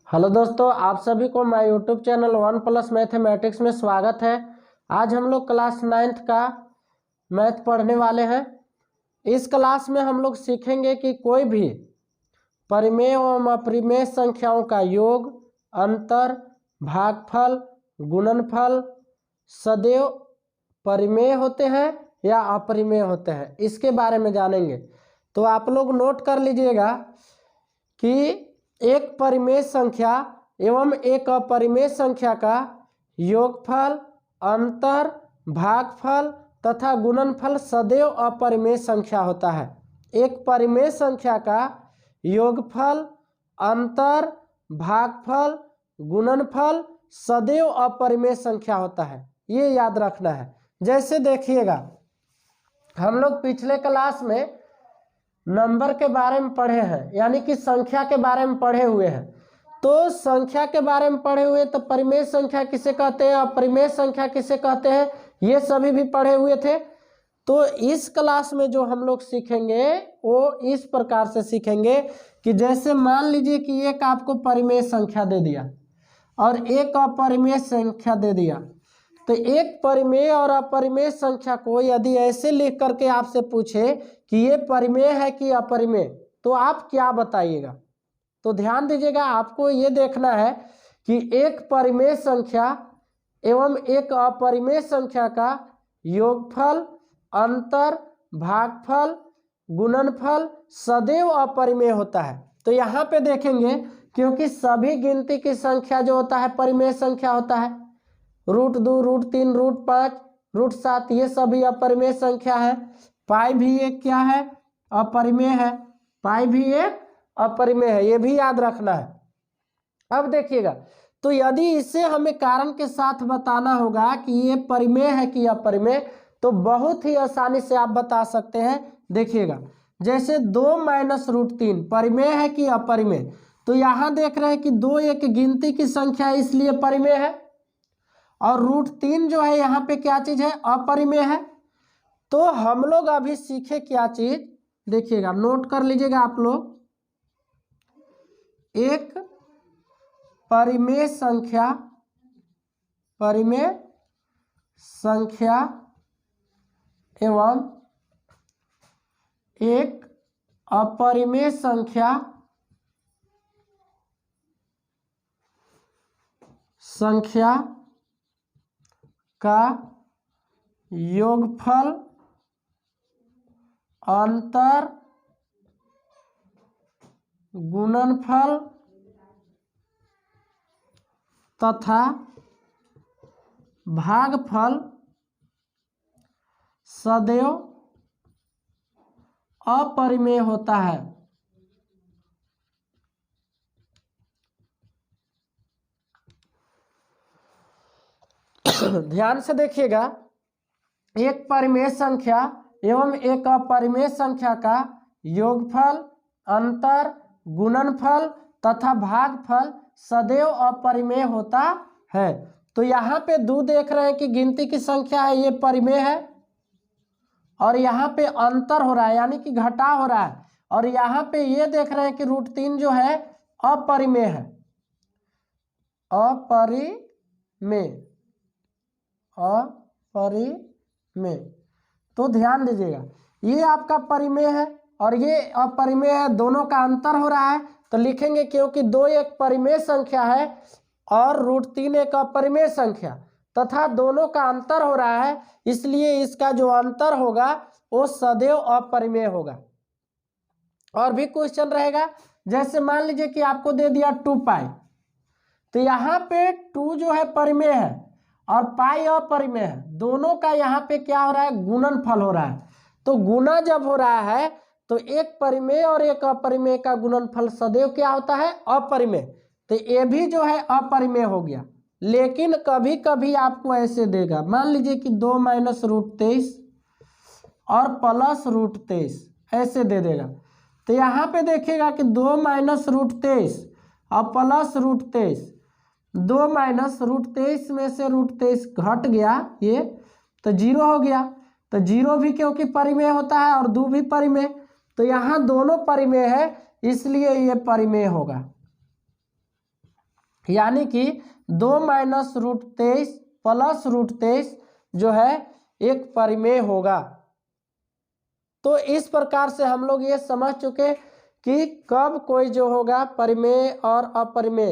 Hello दोस्तों, आप सभी को माय यूट्यूब चैनल 1+ मैथमेटिक्स में स्वागत है। आज हम लोग क्लास 9th का मैथ पढ़ने वाले हैं। इस क्लास में हम लोग सीखेंगे कि कोई भी परिमेय एवं अपरिमेय संख्याओं का योग, अंतर, भागफल, गुणनफल सदैव परिमेय होते हैं या अपरिमेय होते हैं, इसके बारे में जानेंगे। तो आप लोग नोट कर लीजिएगा कि एक परिमेय संख्या एवं एक अपरिमेय संख्या का योगफल, अंतर, भागफल तथा गुणनफल सदैव अपरिमेय संख्या होता है। एक परिमेय संख्या का योगफल, अंतर, भागफल, गुणनफल सदैव अपरिमेय संख्या होता है, ये याद रखना है। जैसे देखिएगा, हम लोग पिछले क्लास में नंबर के बारे में पढ़े हैं, यानी कि संख्या के बारे में पढ़े हुए हैं। तो संख्या के बारे में पढ़े हुए, तो परिमेय संख्या किसे कहते हैं, अपरिमेय संख्या किसे कहते हैं, ये सभी भी पढ़े हुए थे। तो इस क्लास में जो हम लोग सीखेंगे वो इस प्रकार से सीखेंगे कि जैसे मान लीजिए कि एक आपको परिमेय संख्या दे दिया और एक अपरिमेय संख्या दे दिया, तो एक परिमेय और अपरिमेय संख्या को यदि ऐसे लिख करके आपसे पूछे कि ये परिमेय है कि अपरिमेय, तो आप क्या बताइएगा। तो ध्यान दीजिएगा, आपको ये देखना है कि एक परिमेय संख्या एवं एक अपरिमेय संख्या का योगफल, अंतर, भागफल, गुणनफल सदैव अपरिमेय होता है। तो यहाँ पे देखेंगे, क्योंकि सभी गिनती की संख्या जो होता है परिमेय संख्या होता है। √2, √3, √5, √7 ये सभी अपरिमेय संख्या है। पाई भी एक क्या है, अपरिमेय है। पाई भी एक अपरिमेय है, ये भी याद रखना है। अब देखिएगा, तो यदि इसे हमें कारण के साथ बताना होगा कि ये परिमेय है कि अपरिमेय, तो बहुत ही आसानी से आप बता सकते हैं। देखिएगा, जैसे 2 - √3 परिमेय है कि अपरिमेय, तो यहाँ देख रहे हैं कि 2 एक गिनती की संख्या है, इसलिए परिमेय है। और √3 जो है यहाँ पे क्या चीज है, अपरिमेय है। तो हम लोग अभी सीखे क्या चीज, देखिएगा, नोट कर लीजिएगा आप लोग। एक परिमेय संख्या एवं एक अपरिमेय संख्या का योगफल, अंतर, गुणनफल तथा भागफल सदैव अपरिमेय होता है। ध्यान से देखिएगा, एक परिमेय संख्या एवं एक अपरिमेय संख्या का योगफल, अंतर, गुणनफल तथा भागफल सदैव अपरिमेय होता है। तो यहाँ पे 2 देख रहे हैं कि गिनती की संख्या है, ये परिमेय है। और यहाँ पे अंतर हो रहा है, यानी कि घटाव हो रहा है। और यहाँ पे ये देख रहे हैं कि √3 जो है अपरिमेय है। अपरिमेय। तो ध्यान दीजिएगा, ये आपका परिमेय है और ये अपरिमेय है, दोनों का अंतर हो रहा है। तो लिखेंगे, क्योंकि 2 एक परिमेय संख्या है और √3 एक अपरिमेय संख्या तथा दोनों का अंतर हो रहा है, इसलिए इसका जो अंतर होगा वो सदैव अपरिमेय होगा। और भी क्वेश्चन रहेगा, जैसे मान लीजिए कि आपको दे दिया 2π, तो यहाँ पे 2 जो है परिमेय है और पाई अपरिमेय है। दोनों का यहाँ पे क्या हो रहा है, गुणनफल हो रहा है। तो गुना जब हो रहा है तो एक परिमेय और एक अपरिमेय का गुणनफल सदैव क्या होता है, अपरिमेय। तो ये भी जो है अपरिमेय हो गया। लेकिन कभी कभी आपको ऐसे देगा, मान लीजिए कि 2 - √23 और +√23 ऐसे दे देगा। तो यहाँ पे देखिएगा कि 2 - √23 और +√23, 2 - √23 में से √23 घट गया, ये तो 0 हो गया। तो 0 भी क्योंकि परिमेय होता है और 2 भी परिमेय, तो यहाँ दोनों परिमेय है, इसलिए ये परिमेय होगा। यानी कि 2 माइनस रूट 23 प्लस रूट 23 जो है एक परिमेय होगा। तो इस प्रकार से हम लोग ये समझ चुके कि कब कोई जो होगा परिमेय और अपरिमेय।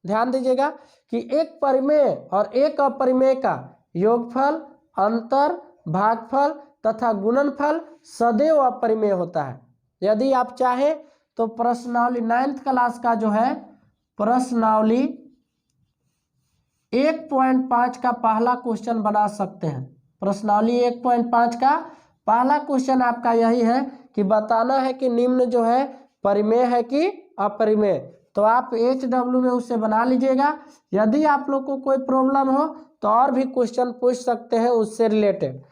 ध्यान दीजिएगा कि एक परिमेय और एक अपरिमेय का योगफल, अंतर, भागफल तथा गुणनफल सदैव अपरिमेय होता है। यदि आप चाहें तो प्रश्नावली 9th क्लास का जो है प्रश्नावली 1.5 का पहला क्वेश्चन बना सकते हैं। प्रश्नावली 1.5 का पहला क्वेश्चन आपका यही है कि बताना है कि निम्न जो है परिमेय है कि अपरिमेय। तो आप HW में उसे बना लीजिएगा। यदि आप लोग को कोई प्रॉब्लम हो तो और भी क्वेश्चन पूछ सकते हैं उससे रिलेटेड।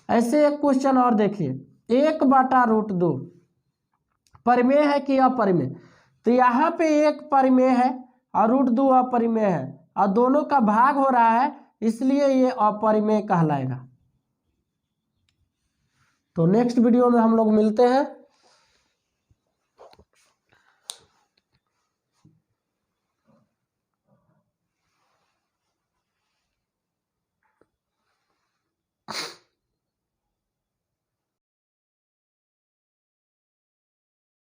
ऐसे एक क्वेश्चन और देखिए, 1/√2 परिमेय है कि अपरिमेय। तो यहाँ पे एक परिमेय है और √2 अपरिमेय है और दोनों का भाग हो रहा है, इसलिए ये अपरिमेय कहलाएगा। तो नेक्स्ट वीडियो में हम लोग मिलते हैं।